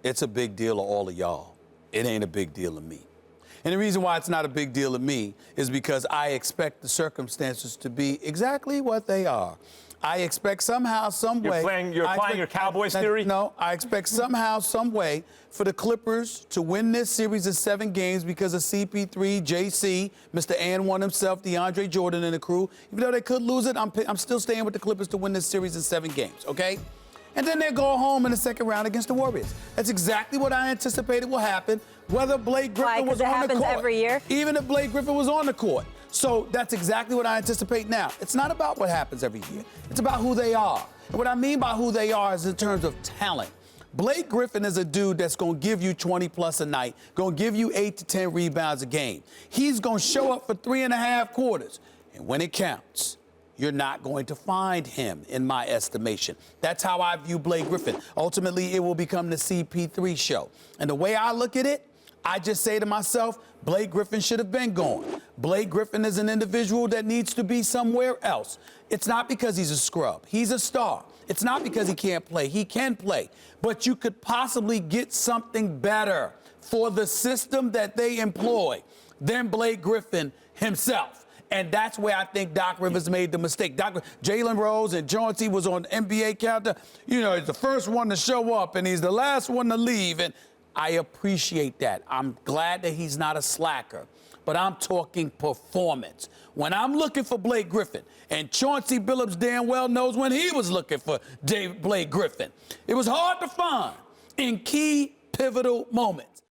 it's a big deal to all of y'all. It ain't a big deal to me. And the reason why it's not a big deal to me is because I expect the circumstances to be exactly what they are. I expect somehow, some way. You're applying your Cowboys theory? No, I expect somehow, some way for the Clippers to win this series of 7 games because of CP3, JC, Mr. And1 himself, DeAndre Jordan and the crew. Even though they could lose it, I'm still staying with the Clippers to win this series in 7 games, okay? And then they go home in the second round against the Warriors. That's exactly what I anticipated will happen, whether Blake Griffin was on the court. It happens every year? Even if Blake Griffin was on the court. So that's exactly what I anticipate now. It's not about what happens every year. It's about who they are. And what I mean by who they are is in terms of talent. Blake Griffin is a dude that's going to give you 20-plus a night, going to give you 8 to 10 rebounds a game. He's going to show up for 3.5 quarters. And when it counts, you're not going to find him, in my estimation. That's how I view Blake Griffin. Ultimately, it will become the CP3 show. And the way I look at it, I just say to myself, Blake Griffin should have been gone. Blake Griffin is an individual that needs to be somewhere else. It's not because he's a scrub. He's a star. It's not because he can't play. He can play. But you could possibly get something better for the system that they employ than Blake Griffin himself. And that's where I think Doc Rivers made the mistake. Jalen Rose and Chauncey was on the NBA calendar. You know, he's the first one to show up, and he's the last one to leave. And I appreciate that. I'm glad that he's not a slacker. But I'm talking performance. When I'm looking for Blake Griffin, and Chauncey Billups damn well knows when he was looking for Blake Griffin, it was hard to find in key pivotal moments.